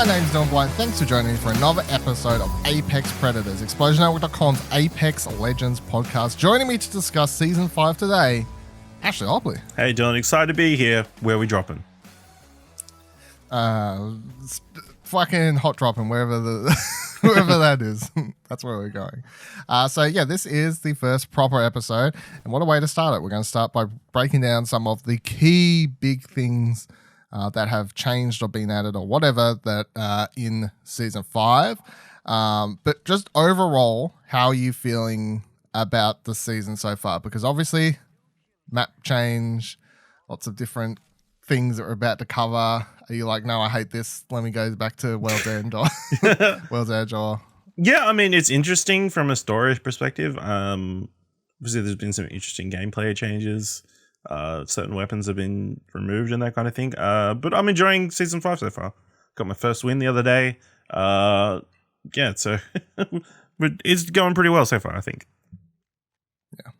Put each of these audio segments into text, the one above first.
My name's Dylan Blight. Thanks for joining me for another episode of Apex Predators, ExplosionNetwork.com's Apex Legends podcast. Joining me to discuss Season 5 today, Ashley Hobley. Hey Dylan, excited to be here. Where are we dropping? Fucking hot dropping, wherever wherever that is. That's where we're going. This is the first proper episode, and what a way to start it. We're going to start by breaking down some of the key big things that have changed or been added or whatever that in Season 5. But just overall, how are you feeling about the season so far? Because obviously, map change, lots of different things that we're about to cover. Are you like, no, I hate this, let me go back to World's End or World's Edge? Or Yeah, I mean, it's interesting from a story perspective. Obviously, there's been some interesting gameplay changes. Certain weapons have been removed and that kind of thing. But I'm enjoying Season 5 so far. Got my first win the other day. So it's going pretty well so far, I think. Yeah.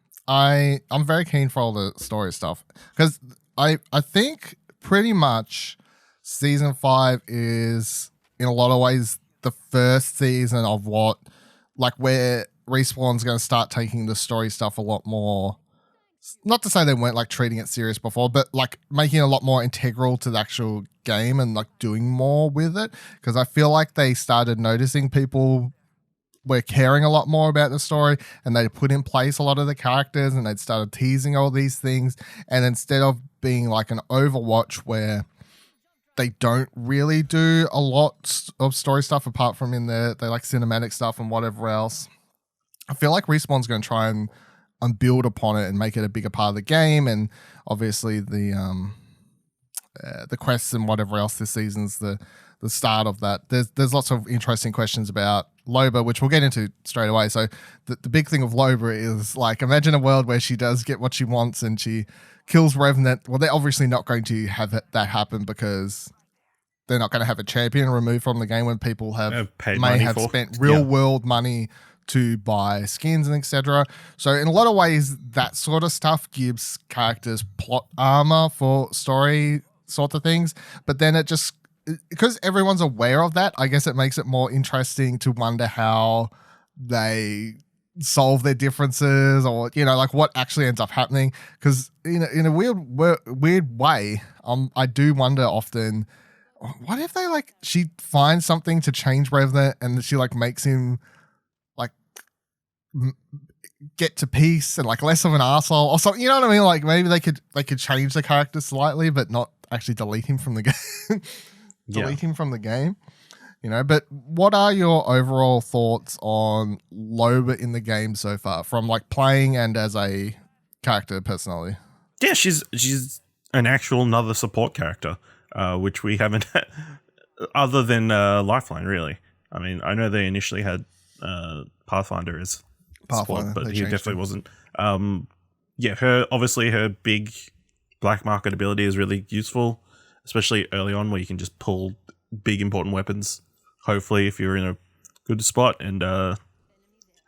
I'm very keen for all the story stuff because I think pretty much Season 5 is in a lot of ways the first season of where Respawn's going to start taking the story stuff a lot more. Not to say they weren't like treating it serious before, but like making it a lot more integral to the actual game and like doing more with it. Because I feel like they started noticing people were caring a lot more about the story, and they put in place a lot of the characters, and they'd started teasing all these things. And instead of being like an Overwatch where they don't really do a lot of story stuff apart from in they like cinematic stuff and whatever else, I feel like Respawn's going to try and build upon it and make it a bigger part of the game. And obviously the quests and whatever else this season's the start of that. There's lots of interesting questions about Loba, which we'll get into straight away. So the big thing of Loba is like, imagine a world where she does get what she wants and she kills Revenant. Well, they're obviously not going to have that happen because they're not going to have a champion removed from the game when people may have spent real world money to buy skins and etc. So in a lot of ways, that sort of stuff gives characters plot armor for story sort of things. But then it just, because everyone's aware of that, I guess it makes it more interesting to wonder how they solve their differences, or like what actually ends up happening. Because in a weird way, I do wonder often, what if they she finds something to change Revenant and she makes him get to peace and less of an arsehole or something, you know what I mean? Maybe they could change the character slightly but not actually delete him from the game. Him from the game, but what are your overall thoughts on Loba in the game so far, from playing and as a character personally? Yeah, she's an actual another support character, which we haven't had other than Lifeline, really. I mean, I know they initially had Pathfinder as support, but he definitely wasn't. Her big black market ability is really useful, especially early on where you can just pull big important weapons, hopefully if you're in a good spot. And her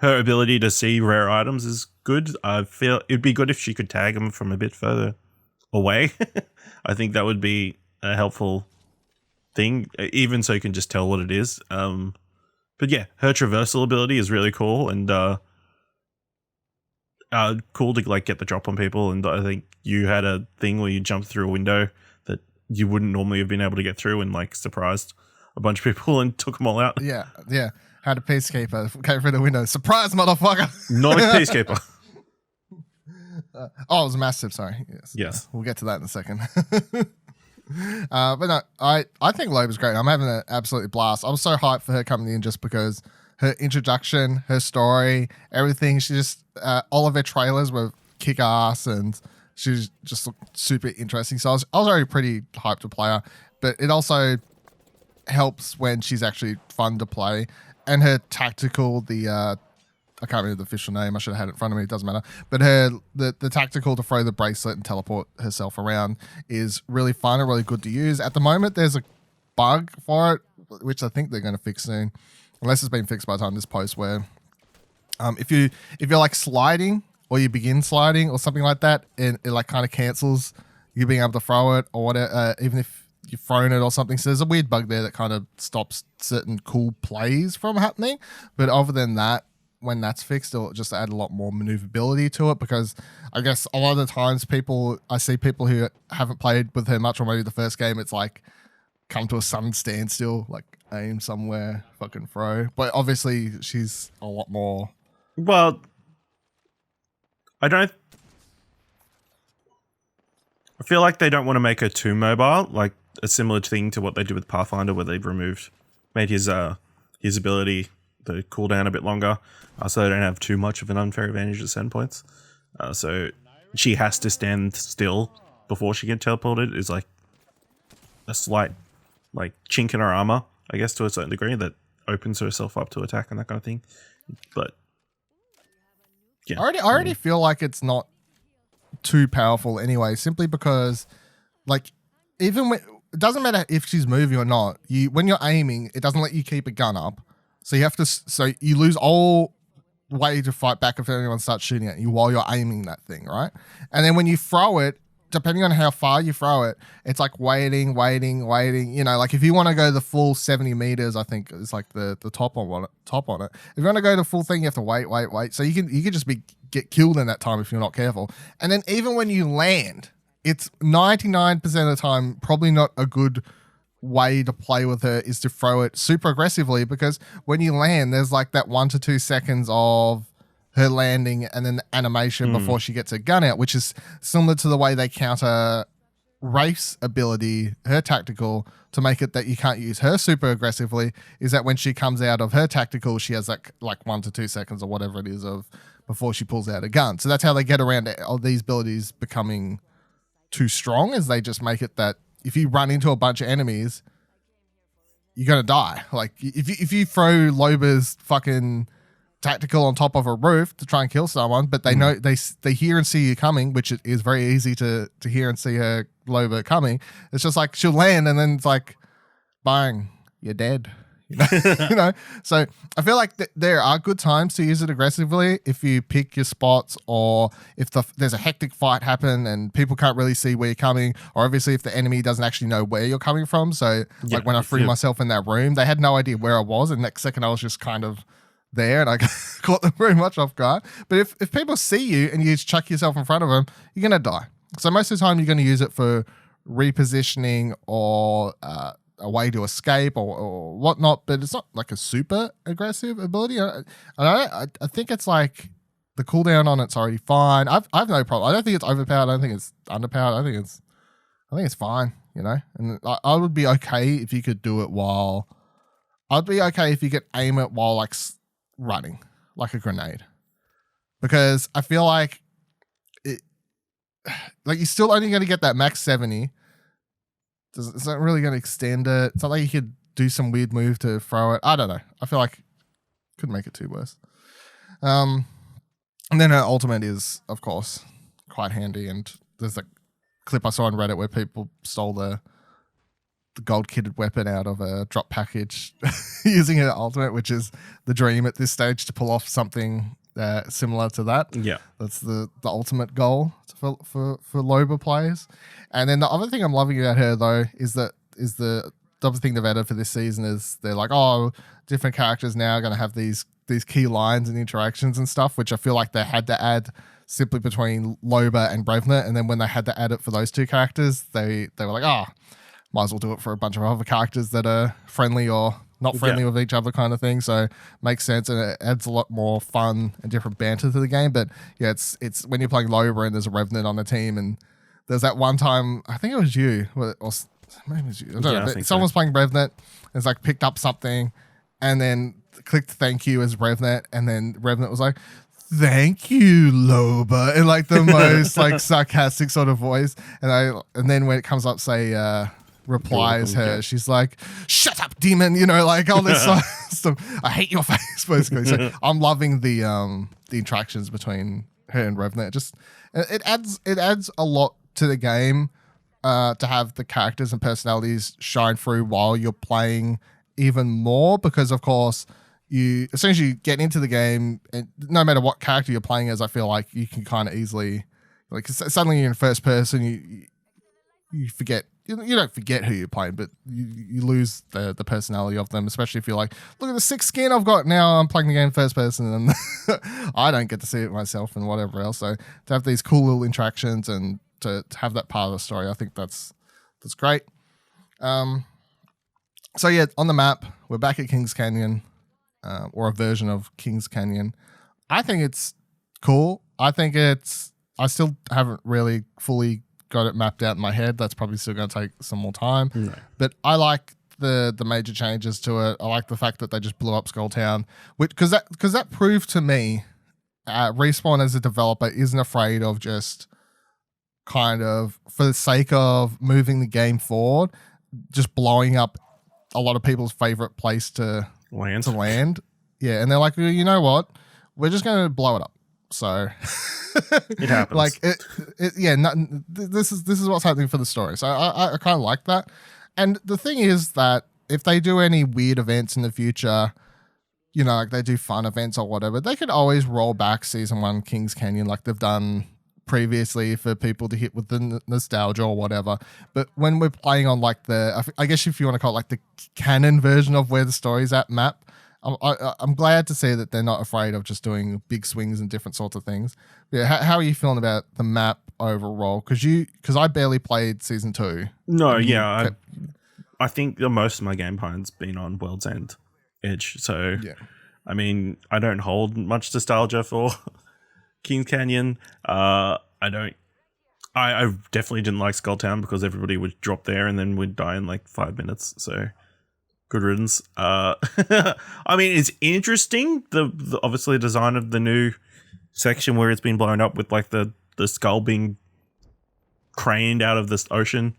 ability to see rare items is good. I feel it'd be good if she could tag them from a bit further away. I think that would be a helpful thing, even so you can just tell what it is. But yeah, her traversal ability is really cool, and cool to get the drop on people. And I think you had a thing where you jumped through a window that you wouldn't normally have been able to get through, and surprised a bunch of people and took them all out. Yeah. Had a peacekeeper came through the window. Surprise, motherfucker! Not a peacekeeper. It was massive. Sorry. Yes. We'll get to that in a second. But no, I think Loba's great. I'm having an absolute blast. I was so hyped for her coming in just because her introduction, her story, everything. She just all of her trailers were kick ass, and she just looked super interesting. So I was already pretty hyped to play her, but it also helps when she's actually fun to play, and her tactical, I can't remember the official name. I should have had it in front of me. It doesn't matter. But the tactical to throw the bracelet and teleport herself around is really fun and really good to use. At the moment, there's a bug for it, which I think they're going to fix soon, unless it's been fixed by the time this post, where if you're sliding or you begin sliding or something like that, and it kind of cancels you being able to throw it or whatever, even if you've thrown it or something. So there's a weird bug there that kind of stops certain cool plays from happening. But other than that, when that's fixed, it'll just add a lot more maneuverability to it, because I guess a lot of the times I see people who haven't played with her much, or maybe the first game, it's like come to a sudden standstill, like aim somewhere, fucking throw. But obviously she's a lot more. Well, I feel like they don't want to make her too mobile, like a similar thing to what they did with Pathfinder, where they've made his ability the cooldown a bit longer, so they don't have too much of an unfair advantage at certain points. So she has to stand still before she gets teleported. Is like a slight like chink in her armor, I guess, to a certain degree, that opens herself up to attack and that kind of thing. But yeah, I already feel like it's not too powerful anyway, simply because like even when it doesn't matter if she's moving or not, when you're aiming, it doesn't let you keep a gun up. So you lose all way to fight back if anyone starts shooting at you while you're aiming that thing, right? And then when you throw it, depending on how far you throw it, it's like waiting. You know, like if you want to go the full 70 meters, I think is like the top on it. If you want to go the full thing, you have to wait. So you can just get killed in that time if you're not careful. And then even when you land, it's 99% of the time probably not a good way to play with her is to throw it super aggressively, because when you land, there's like that 1 to 2 seconds of her landing and then the animation before she gets her gun out, which is similar to the way they counter Wraith's ability, her tactical, to make it that you can't use her super aggressively, is that when she comes out of her tactical, she has like 1 to 2 seconds or whatever it is of before she pulls out a gun. So that's how they get around all these abilities becoming too strong, is they just make it that if you run into a bunch of enemies, you're gonna die. Like if you throw Loba's fucking tactical on top of a roof to try and kill someone, but they know they hear and see you coming, which it is very easy to hear and see her Loba coming. It's just like she'll land and then it's like, bang, you're dead. You know, you know. So I feel like there are good times to use it aggressively if you pick your spots, or if there's a hectic fight happen and people can't really see where you're coming, or obviously if the enemy doesn't actually know where you're coming from. So like when I threw myself in that room, they had no idea where I was, and next second I was just kind of there, and I caught them very much off guard. But if people see you and you just chuck yourself in front of them, you're gonna die. So most of the time you're going to use it for repositioning or a way to escape or whatnot, but it's not like a super aggressive ability. I think it's like the cooldown on it's already fine. I've no problem. I don't think it's overpowered. I don't think it's underpowered. I think it's fine, you know. And I would be okay if you could do it while. I'd be okay if you could aim it while like running, like a grenade, because I feel like it. Like you're still only going to get that max 70. It's not really going to extend it. It's not like you could do some weird move to throw it. I don't know. I feel like could make it too worse. And then her ultimate is, of course, quite handy. And there's a clip I saw on Reddit where people stole the gold-kitted weapon out of a drop package using her ultimate, which is the dream at this stage, to pull off something similar to that. Yeah, that's the ultimate goal for Loba players. And then the other thing I'm loving about her though is the other thing they've added for this season is they're like, oh, different characters now are going to have these key lines and interactions and stuff, which I feel like they had to add simply between Loba and Brevnet, and then when they had to add it for those two characters, they were like, oh, might as well do it for a bunch of other characters that are friendly or not friendly with each other kind of thing. So makes sense, and it adds a lot more fun and different banter to the game. But yeah, it's when you're playing Loba and there's a Revenant on the team, and there's that one time, I think it was you, or maybe it was you, I don't know, but someone was playing Revenant, and it's like picked up something and then clicked thank you as Revenant, and then Revenant was like, thank you, Loba, in like the most like sarcastic sort of voice. And then when it comes up, say replies her, she's like, shut up, demon, you know, like all this stuff. I hate your face, basically. So I'm loving the interactions between her and Revenant. Just it adds a lot to the game to have the characters and personalities shine through while you're playing even more, because of course you, as soon as you get into the game, and no matter what character you're playing as, I feel like you can kind of easily, like, suddenly you're in first person, you forget you don't forget who you're playing, but you lose the personality of them, especially if you're like, look at the sick skin I've got now. I'm playing the game first person, and I don't get to see it myself and whatever else. So to have these cool little interactions and to have that part of the story, I think that's great. So yeah, on the map, we're back at Kings Canyon, or a version of Kings Canyon. I think it's cool. I still haven't really fully got it mapped out in my head. That's probably still going to take some more time. No. But I like the major changes to it. I like the fact that they just blew up Skull Town, because that proved to me, Respawn as a developer isn't afraid of just kind of, for the sake of moving the game forward, just blowing up a lot of people's favorite place to land. Yeah, and they're like, well, you know what? We're just going to blow it up. So it happens. Like this is what's happening for the story. So I kind of like that. And the thing is that if they do any weird events in the future, like they do fun events or whatever, they could always roll back season 1 Kings Canyon like they've done previously for people to hit with the nostalgia or whatever. But when we're playing on like I guess if you want to call it like the canon version of where the story's at map, I'm glad to see that they're not afraid of just doing big swings and different sorts of things. Yeah, how are you feeling about the map overall? Because I barely played season 2. No, yeah, I think the most of my game time's been on World's End Edge. So, yeah. I mean, I don't hold much nostalgia for Kings Canyon. I definitely didn't like Skull Town because everybody would drop there and then would die in like 5 minutes. So. Good riddance. I mean, it's interesting. The obviously design of the new section where it's been blown up with like the skull being craned out of this ocean.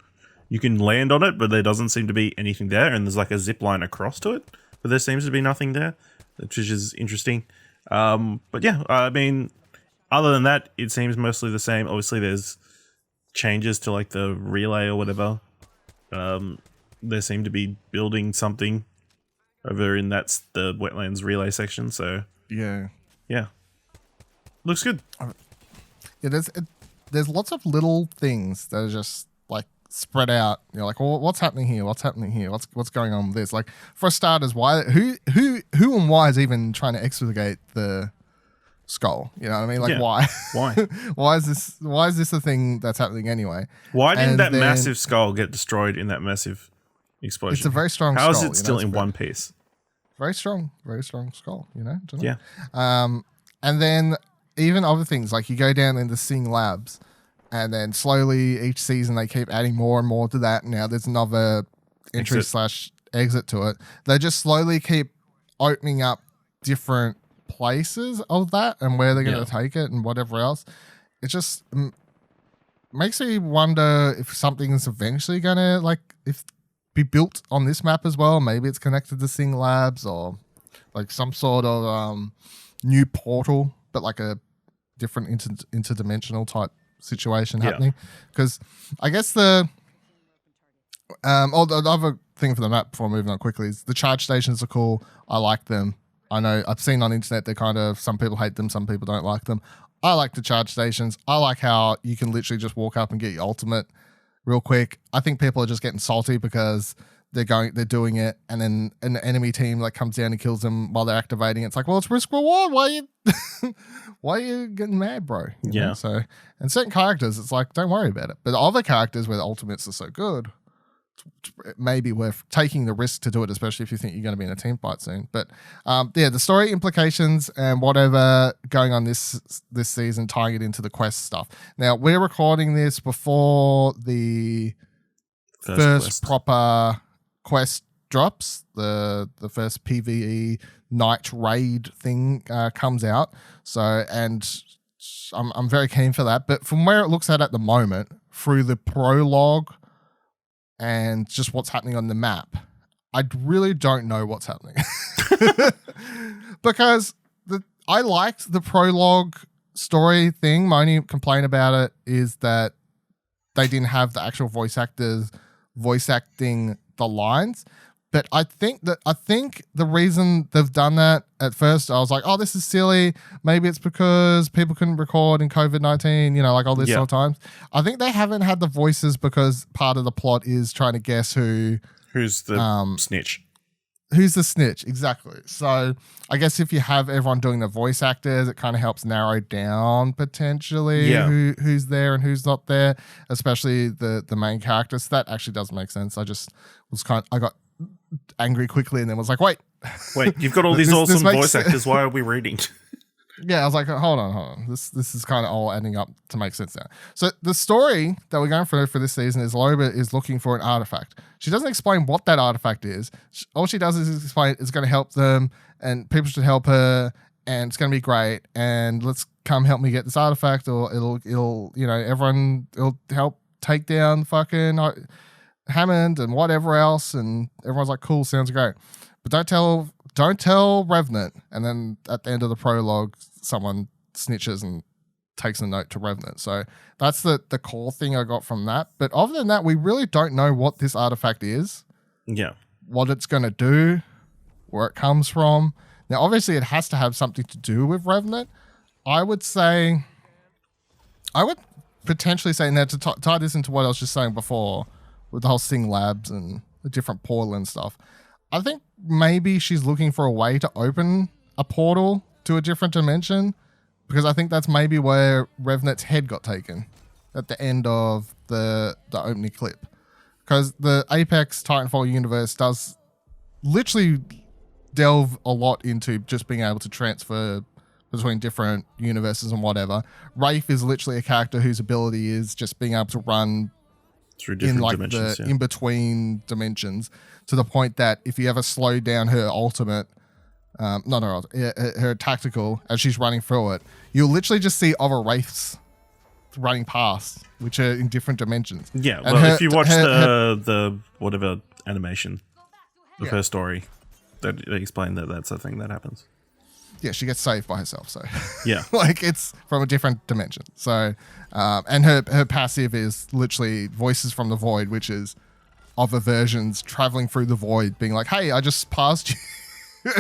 You can land on it, but there doesn't seem to be anything there, and there's like a zip line across to it, but there seems to be nothing there, which is interesting. But yeah, I mean, other than that, it seems mostly the same. Obviously, there's changes to like the relay or whatever. They seem to be building something over in the wetlands relay section. So yeah, looks good. Yeah, there's lots of little things that are just like spread out. You're like, well, what's happening here? What's happening here? What's going on with this? Like, for starters, who and why is even trying to excavate the skull? You know what I mean? Like, why? why is this a thing that's happening anyway? Why didn't that massive skull get destroyed in that massive explosion? It's a very strong skull. How skull, is it still in one piece? Very strong skull, don't yeah. And then even other things, like you go down into Sing Labs, and then slowly each season they keep adding more and more to that. Now there's another entry/exit to it. They just slowly keep opening up different places of that and where they're going to take it and whatever else. It just makes me wonder if something's eventually going to be built on this map as well. Maybe it's connected to Sing Labs or like some sort of new portal, but like a different interdimensional type situation happening. Because I guess the other thing for the map before moving on quickly is the charge stations are cool. I like them. I know I've seen on internet they're kind of, some people hate them, some people don't like them. I like the charge stations. I like how you can literally just walk up and get your ultimate real quick. I think people are just getting salty because they're doing it, and then an enemy team like comes down and kills them while they're activating it. It's like, well, it's risk reward. Why are you getting mad, bro? You know? So, and certain characters, it's like, don't worry about it. But other characters where the ultimates are so good, it may be worth taking the risk to do it, especially if you think you're going to be in a team fight soon. But the story implications and whatever going on this season, tying it into the quest stuff. Now, we're recording this before the first proper quest drops. The first PvE night raid thing comes out. So, and I'm very keen for that. But from where it looks at the moment, through the prologue and just what's happening on the map, I really don't know what's happening. Because I liked the prologue story thing. My only complaint about it is that they didn't have the actual voice actors voice acting the lines. But I think the reason they've done that at first, I was like, oh, this is silly. Maybe it's because people couldn't record in COVID-19, like all this sort of times. I think they haven't had the voices because part of the plot is trying to guess who's the snitch. Who's the snitch? Exactly. So I guess if you have everyone doing the voice actors, it kind of helps narrow down potentially who's there and who's not there, especially the main characters. So that actually does make sense. I got angry quickly and then was like, wait, you've got all these awesome voice actors. Why are we reading? Yeah, I was like, hold on. This is kind of all adding up to make sense now. So the story that we're going through for this season is Loba is looking for an artifact. She doesn't explain what that artifact is. All she does is explain it's going to help them and people should help her and it's going to be great and let's come help me get this artifact or it'll everyone will help take down fucking Hammond and whatever else and everyone's like, cool, sounds great. But don't tell Revenant. And then at the end of the prologue, someone snitches and takes a note to Revenant. So that's the core thing I got from that. But other than that, we really don't know what this artifact is. Yeah. What it's going to do, where it comes from. Now, obviously, it has to have something to do with Revenant. I would potentially say, now to tie this into what I was just saying before, with the whole Sing Labs and the different portal and stuff, I think maybe she's looking for a way to open a portal to a different dimension because I think that's maybe where Revenant's head got taken at the end of the opening clip. Because the Apex Titanfall universe does literally delve a lot into just being able to transfer between different universes and whatever. Wraith is literally a character whose ability is just being able to run through different dimensions, in between dimensions, to the point that if you ever slow down her ultimate, her tactical as she's running through it, you'll literally just see other wraiths running past, which are in different dimensions. Yeah, well, if you watch the whatever animation of her story, they explain that that's a thing that happens. Yeah, she gets saved by herself. So yeah, like it's from a different dimension. So, and her passive is literally voices from the void, which is other versions traveling through the void, being like, "Hey, I just passed you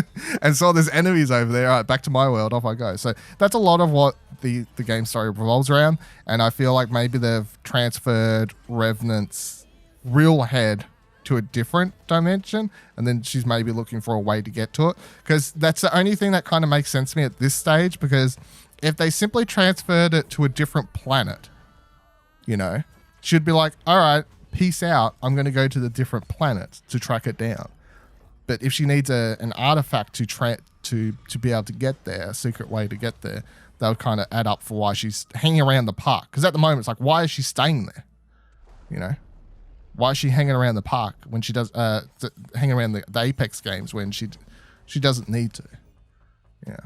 and saw there's enemies over there. All right, back to my world. Off I go." So that's a lot of what the game story revolves around, and I feel like maybe they've transferred Revenant's real head to a different dimension, and then she's maybe looking for a way to get to it, because that's the only thing that kind of makes sense to me at this stage. Because if they simply transferred it to a different planet, she'd be like, all right, peace out, I'm going to go to the different planet to track it down. But if she needs an artifact to be able to get there, a secret way to get there, that would kind of add up for why she's hanging around the park. Because at the moment it's like, why is she staying there? Why is she hanging around the park when she does hanging around the Apex games when she doesn't need to? Yeah.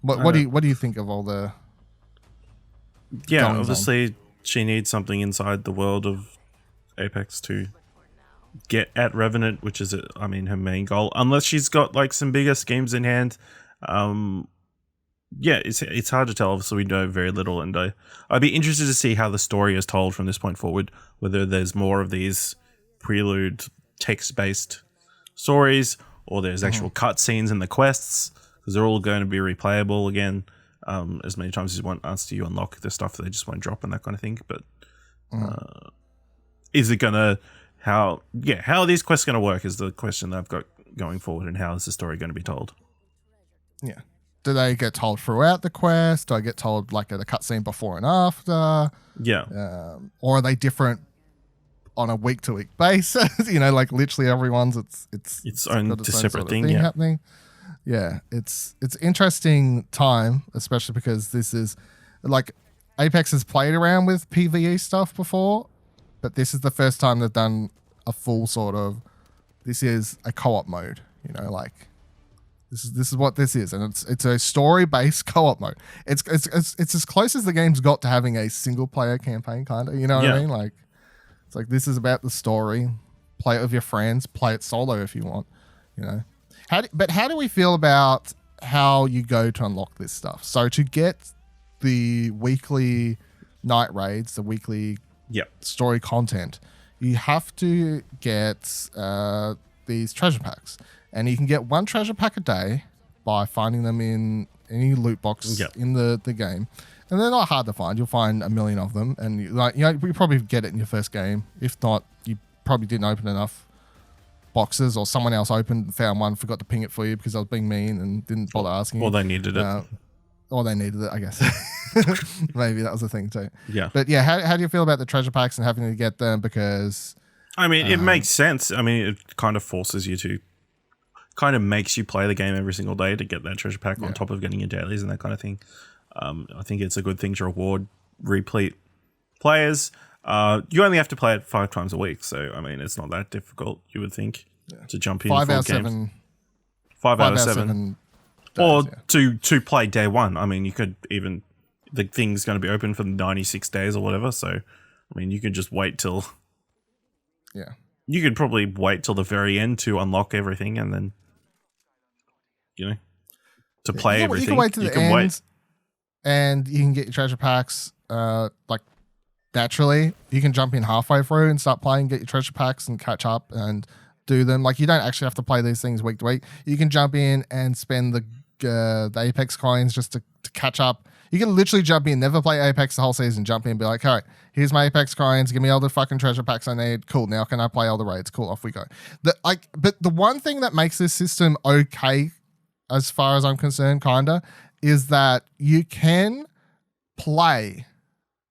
What do you think of all the? Yeah, obviously she needs something inside the world of Apex to get at Revenant, which is her main goal. Unless she's got like some bigger schemes in hand. Yeah, it's hard to tell. Obviously, we know very little, and I'd be interested to see how the story is told from this point forward. Whether there's more of these prelude text-based stories, or there's actual cutscenes in the quests, because they're all going to be replayable again, as many times as you want. After you unlock the stuff, they just won't drop and that kind of thing. But is it gonna how are these quests going to work? Is the question that I've got going forward, and how is the story going to be told? Yeah. Do they get told throughout the quest? Do I get told like at a cutscene before and after? Yeah. Or are they different on a week to week basis? Like literally everyone's its own separate thing happening. Yeah, it's interesting time, especially because this is like Apex has played around with PvE stuff before, but this is the first time they've done a full sort of. This is a co-op mode. Like. This is what this is, and it's a story-based co-op mode. It's as close as the game's got to having a single-player campaign, kind of. You know what I mean? Like, it's like this is about the story. Play it with your friends. Play it solo if you want. How do we feel about how you go to unlock this stuff? So to get the weekly night raids, the weekly story content, you have to get these treasure packs, and you can get one treasure pack a day by finding them in any loot box in the game. And they're not hard to find. You'll find a million of them, and you probably get it in your first game. If not, you probably didn't open enough boxes, or someone else opened, found one, forgot to ping it for you because I was being mean and didn't bother asking. Or they needed it. Or they needed it, I guess. Maybe that was the thing too. Yeah. But yeah, how do you feel about the treasure packs and having to get them? Because I mean, it makes sense. I mean, it kind of forces you to, kind of makes you play the game every single day to get that treasure pack on top of getting your dailies and that kind of thing. I think it's a good thing to reward replete players. You only have to play it 5 times a week, so I mean, it's not that difficult. You would think to jump in 5 out of 7. 5 out of 7. Or to play day one. I mean, you could even, the thing's going to be open for 96 days or whatever. So, I mean, you could just wait till. Yeah. You could probably wait till the very end to unlock everything, and then, to play everything. You can wait till the end. And you can get your treasure packs like naturally. You can jump in halfway through and start playing, get your treasure packs and catch up and do them. Like, you don't actually have to play these things week to week. You can jump in and spend the Apex coins just to catch up. You can literally jump in, never play Apex the whole season, jump in and be like, all right, here's my Apex coins, give me all the fucking treasure packs I need. Cool, now can I play all the raids? Cool, off we go. But the one thing that makes this system okay, as far as I'm concerned, kinda, is that you can play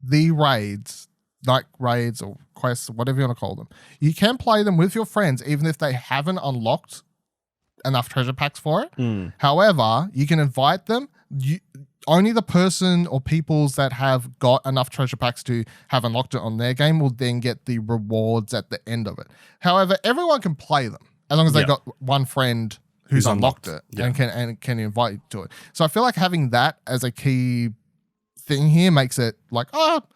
the raids, like raids or quests, whatever you want to call them. You can play them with your friends, even if they haven't unlocked enough treasure packs for it. However, you can invite them. Only the person or peoples that have got enough treasure packs to have unlocked it on their game will then get the rewards at the end of it. However, everyone can play them as long as they got one friend who's unlocked it and can invite you to it. So I feel like having that as a key thing here makes it like, it's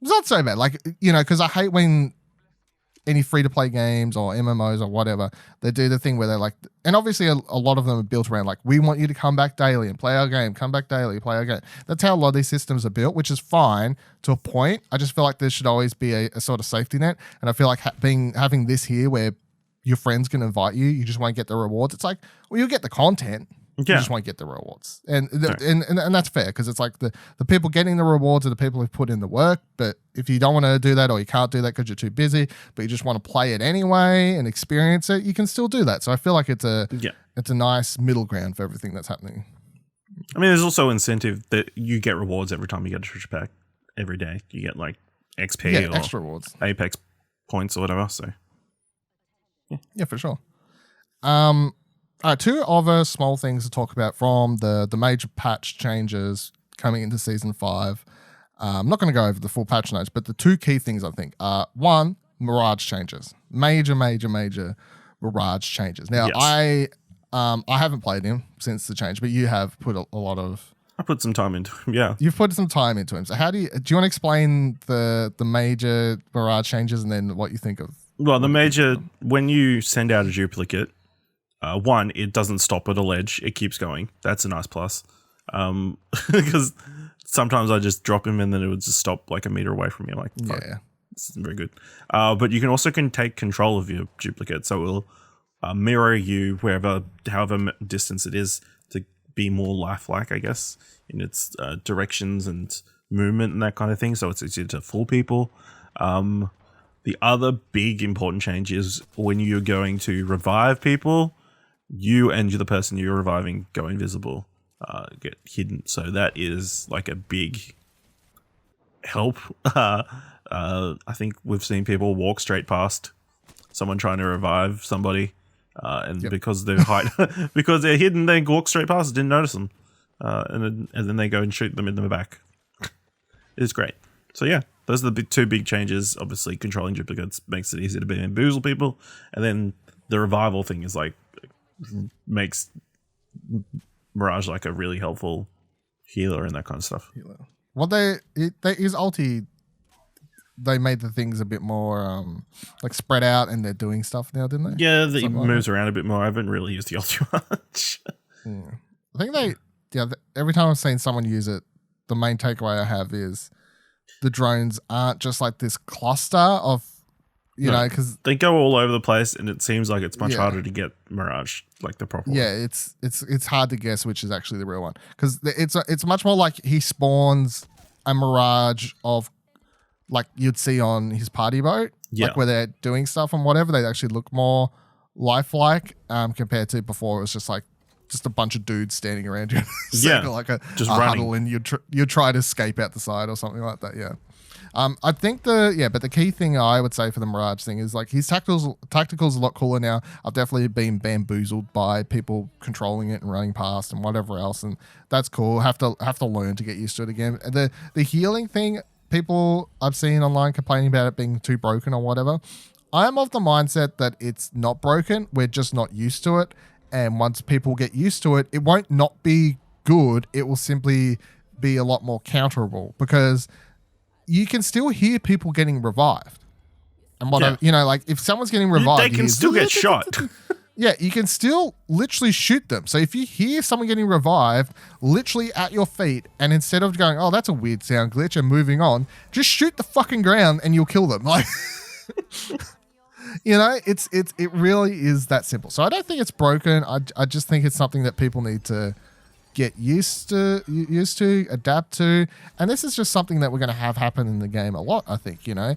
not so bad. Like, because I hate when any free-to-play games or MMOs or whatever, they do the thing where they're like, and obviously a lot of them are built around like, we want you to come back daily and play our game, come back daily, play our game. That's how a lot of these systems are built, which is fine to a point. I just feel like there should always be a sort of safety net. And I feel like having this here where your friends can invite you, you just won't get the rewards. It's like, well, you'll get the content. You just won't get the rewards. And that's fair, because it's like the people getting the rewards are the people who've put in the work. But if you don't want to do that, or you can't do that because you're too busy, but you just want to play it anyway and experience it, you can still do that. So I feel like it's a nice middle ground for everything that's happening. I mean, there's also incentive that you get rewards every time you get a treasure pack. Every day you get like XP or extra rewards, Apex points or whatever. So yeah, for sure. All right, 2 other small things to talk about from the major patch changes coming into Season 5. I'm not going to go over the full patch notes, but the 2 key things I think are, 1, Mirage changes. Major Mirage changes. Now, I haven't played him since the change, but you have put a lot of... I put some time into him, yeah. You've put some time into him. So do you want to explain the major Mirage changes and then what you think of... Well, the major... When you send out a duplicate... 1, it doesn't stop at a ledge. It keeps going. That's a nice plus. Because sometimes I just drop him and then it would just stop like a meter away from you. Like, fuck, this isn't very good. But you can also take control of your duplicate. So it will mirror you however distance it is, to be more lifelike, I guess, in its directions and movement and that kind of thing. So it's easier to fool people. The other big important change is when you're going to revive people, you and the person you're reviving go invisible, get hidden. So that is like a big help. I think we've seen people walk straight past someone trying to revive somebody, and because they're because they're hidden, they walk straight past, didn't notice them, and then they go and shoot them in the back. It's great. So yeah, those are the 2 big changes. Obviously, controlling duplicates makes it easier to bamboozle people, and then the revival thing is like makes Mirage like a really helpful healer and that kind of stuff. Well, his ulti, they made the things a bit more like spread out, and they're doing stuff now, didn't they? Yeah, it moves around a bit more. I haven't really used the ulti much. I think every time I've seen someone use it, the main takeaway I have is the drones aren't just like this cluster of You know, because they go all over the place, and it seems like it's much harder to get Mirage, like the proper one. Yeah, it's hard to guess which is actually the real one, because it's much more like he spawns a Mirage of like you'd see on his party boat, like where they're doing stuff and whatever. They actually look more lifelike compared to before. It was just a bunch of dudes standing around you, like a huddle, and you'd try to escape out the side or something like that. Yeah. I think but the key thing I would say for the Mirage thing is like his tactical's a lot cooler now. I've definitely been bamboozled by people controlling it and running past and whatever else, and that's cool. Have to learn to get used to it again. The healing thing, people I've seen online complaining about it being too broken or whatever. I am of the mindset that it's not broken. We're just not used to it, and once people get used to it, it won't not be good. It will simply be a lot more counterable, because you can still hear people getting revived. And like if someone's getting revived, they can still get shot. Yeah, you can still literally shoot them. So if you hear someone getting revived literally at your feet, and instead of going, oh, that's a weird sound glitch, and moving on, just shoot the fucking ground and you'll kill them. Like, you know, it really is that simple. So I don't think it's broken. I just think it's something that people need to get used to, adapt to, and this is just something that we're going to have happen in the game a lot. I think, you know,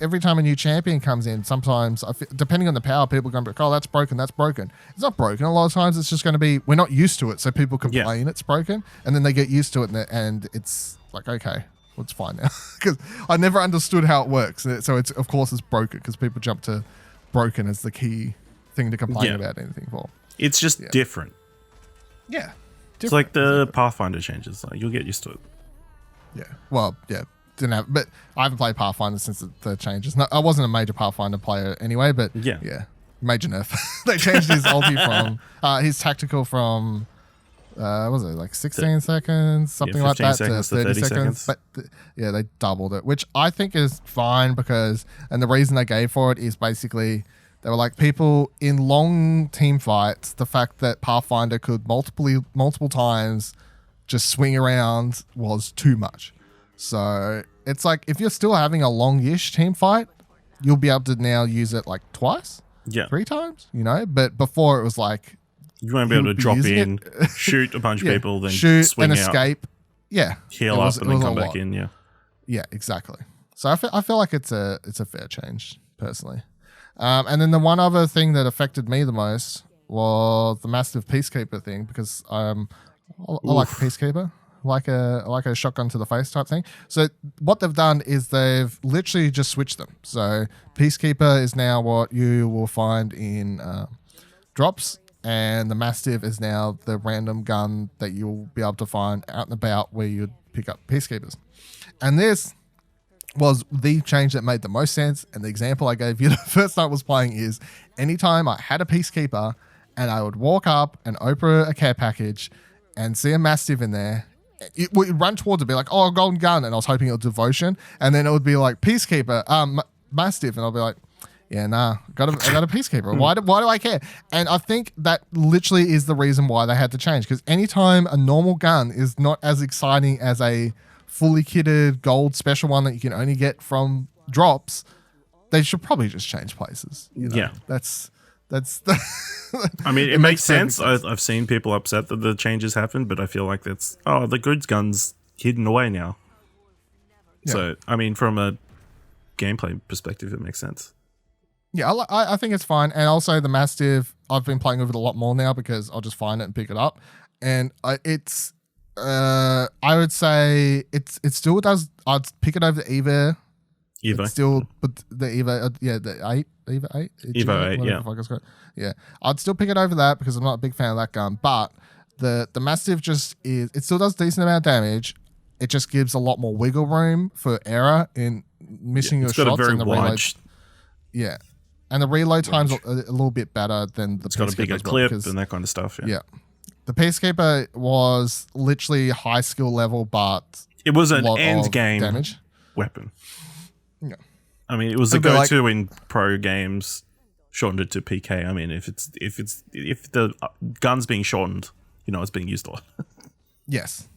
every time a new champion comes in, sometimes depending on the power, people are going to be like, oh, that's broken. It's not broken. A lot of times it's just going to be, we're not used to it, so people complain it's broken, and then they get used to it, and it's like, okay, well, it's fine now, because I never understood how it works. So it's, of course, it's broken, because people jump to broken as the key thing to complain about anything for. It's just different. Yeah. It's like the Pathfinder changes. Like, you'll get used to it. Yeah. Well, yeah. But I haven't played Pathfinder since the changes. No, I wasn't a major Pathfinder player anyway, but yeah. Major nerf. They changed his ulti from his tactical from what was it, like 16 seconds, something like that, to 30 seconds. But they doubled it, which I think is fine, because, and the reason they gave for it is basically they were like, people in long team fights, the fact that Pathfinder could multiple times just swing around was too much. So it's like, if you're still having a long-ish team fight, you'll be able to now use it like twice, 3 times, you know? But before it was like, you won't be able to drop in, shoot a bunch of people, then shoot swing and out, escape. Yeah. Heal up and then come back in, Yeah, exactly. So I feel like it's a fair change, personally. And then the one other thing that affected me the most was the massive Peacekeeper thing, because I like a Peacekeeper, like a shotgun to the face type thing. So what they've done is they've literally just switched them. So Peacekeeper is now what you will find in drops, and the Mastiff is now the random gun that you'll be able to find out and about where you'd pick up Peacekeepers. And this was the change that made the most sense, and the example I gave you the first night I was playing is, anytime I had a Peacekeeper and I would walk up and open a care package and see a Mastiff in there, it would run towards it, be like, oh, a golden gun, and I was hoping it was Devotion, and then it would be like, Peacekeeper, Mastiff, and I'll be like, yeah, nah, I got a Peacekeeper. Why do I care? And I think that literally is the reason why they had to change, because anytime a normal gun is not as exciting as a fully kitted gold special one that you can only get from drops, they should probably just change places. You know? Yeah, that's. I mean, it makes sense. I've seen people upset that the changes happened, but I feel like the good gun's hidden away now. Yeah. So I mean, from a gameplay perspective, it makes sense. Yeah, I think it's fine, and also the Mastiff, I've been playing with it a lot more now, because I'll just find it and pick it up, and it's. I would say it still does. I'd pick it over the Evo. It's still, but the Evo, the 8, Evo 8, Evo 8, yeah. I'd still pick it over that, because I'm not a big fan of that gun. But the Mastiff just is. It still does decent amount of damage. It just gives a lot more wiggle room for error in missing your shots. Got a very and the wide. And the reload time's a little bit better than the. It's got a bigger clip and that kind of stuff. Yeah. The Peacekeeper was literally high skill level, but it was an end game damage weapon. Yeah, I mean, it was the go-to in pro games. Shortened it to PK. I mean, if the gun's being shortened, you know it's being used a lot. Yes,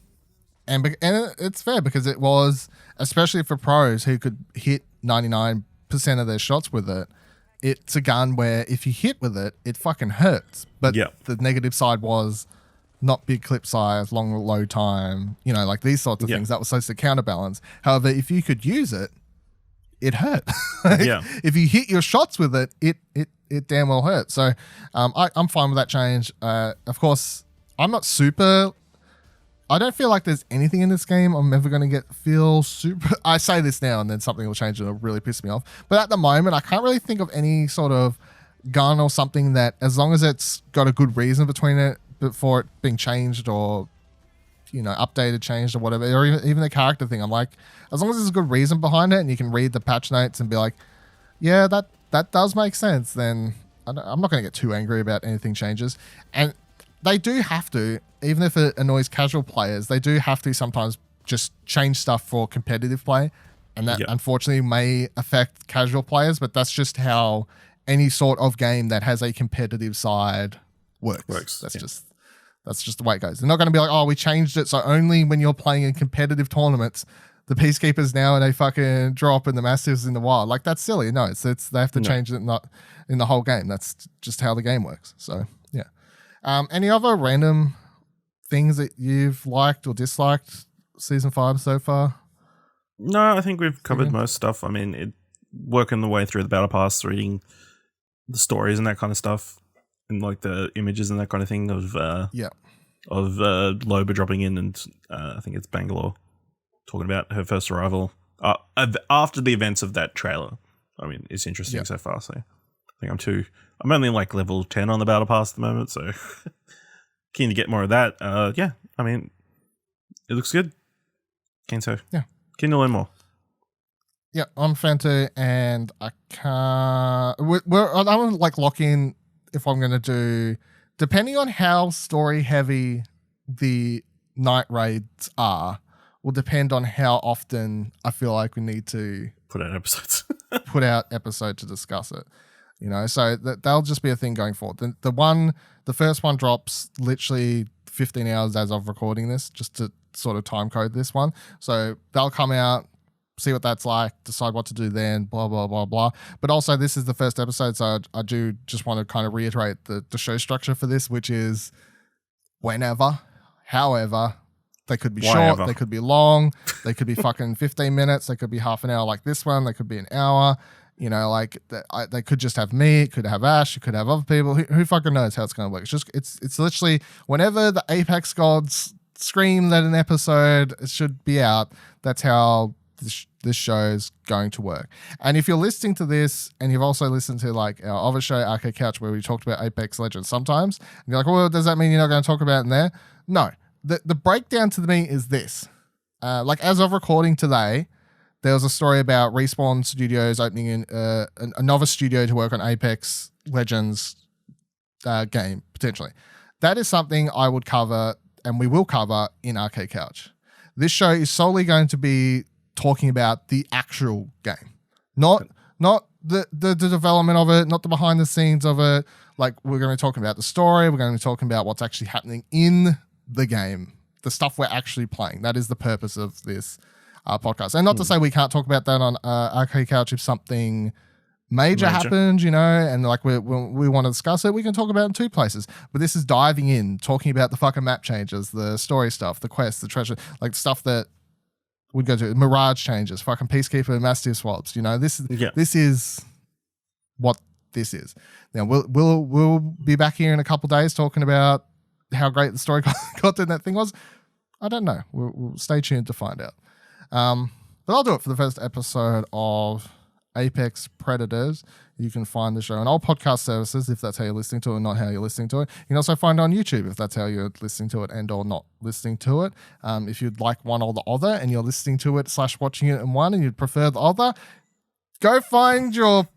and it's fair, because it was, especially for pros who could hit 99 of their shots with it, it's a gun where if you hit with it, it fucking hurts. But the negative side was not big clip size, long load time, like these sorts of things. That was supposed to counterbalance. However, if you could use it, it hurt. If you hit your shots with it, it damn well hurt. So I'm fine with that change. Of course, I'm not super... I don't feel like there's anything in this game I'm ever going to feel super... I say this now and then something will change and it'll really piss me off. But at the moment, I can't really think of any sort of gun or something that, as long as it's got a good reason between it before it being changed or, updated, changed or whatever, or even the character thing, I'm like, as long as there's a good reason behind it and you can read the patch notes and be like, yeah, that does make sense, then I'm not going to get too angry about anything changes. And they do have to, even if it annoys casual players, they do have to sometimes just change stuff for competitive play. And that unfortunately may affect casual players, but that's just how any sort of game that has a competitive side works. That's just the way it goes. They're not going to be like, oh, we changed it, so only when you're playing in competitive tournaments, the Peacekeepers now and they fucking drop and the Mastiffs in the wild. Like, that's silly. No, it's they have to change it, not in the whole game. That's just how the game works. So, yeah. Any other random things that you've liked or disliked season 5 so far? No, I think we've covered most stuff. I mean, working the way through the battle pass, reading the stories and that kind of stuff, and like the images and that kind of thing of Loba dropping in, and I think it's Bangalore talking about her first arrival after the events of that trailer. I mean, it's interesting so far. So I think I'm only like level 10 on the battle pass at the moment, so keen to get more of that. I mean, it looks good. Keen to learn more. Yeah, I'm a fan too, and I can't. I don't like lock in if I'm going to do, depending on how story heavy the night raids are, will depend on how often I feel like we need to put out episodes. put out episode to discuss it. So that'll just be a thing going forward. The first one drops literally 15 hours as of recording this, just to sort of time code this one. So they'll come out, see what that's like, decide what to do then, blah, blah, blah, blah. But also this is the first episode, so I do just want to kind of reiterate the show structure for this, which is whenever, however, they could be short, they could be long, they could be fucking 15 minutes, they could be half an hour like this one, they could be an hour. They could just have me, it could have Ash, it could have other people. Who fucking knows how it's going to work? It's literally whenever the Apex gods scream that an episode should be out, that's how this show is going to work. And if you're listening to this and you've also listened to like our other show, Arcade Couch, where we talked about Apex Legends sometimes, and you're like, well, does that mean you're not going to talk about it in there? No. The breakdown to me is this. Like as of recording today, there was a story about Respawn Studios opening in another studio to work on Apex Legends game, potentially. That is something I would cover, and we will cover in Arcade Couch. This show is solely going to be talking about the actual game, not the development of it, not the behind the scenes of it. Like, we're going to be talking about the story, we're going to be talking about what's actually happening in the game, the stuff we're actually playing. That is the purpose of this podcast. And not to say we can't talk about that on Arcade Couch if something major happened, and like we want to discuss it, we can talk about it in two places. But this is diving in, talking about the fucking map changes, the story stuff, the quests, the treasure, like stuff that would go to Mirage changes, fucking Peacekeeper and Mastiff swaps. This is what this is. Now we'll be back here in a couple of days talking about how great the story content that thing was. I don't know. We'll stay tuned to find out. But I'll do it for the first episode of Apex Predators. You can find the show on all podcast services if that's how you're listening to it and not how you're listening to it. You can also find it on YouTube if that's how you're listening to it and or not listening to it. If you'd like one or the other and you're listening to it / watching it in one and you'd prefer the other, go find your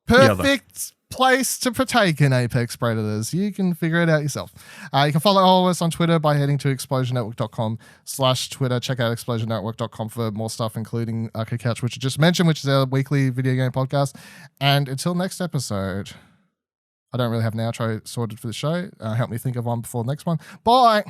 perfect place to partake in Apex Predators. You can figure it out yourself. You can follow all of us on Twitter by heading to explosionnetwork.com/Twitter. Check out explosionnetwork.com for more stuff, including Arcade Couch, which I just mentioned, which is our weekly video game podcast. And until next episode, I don't really have an outro sorted for the show. Help me think of one before the next one. Bye.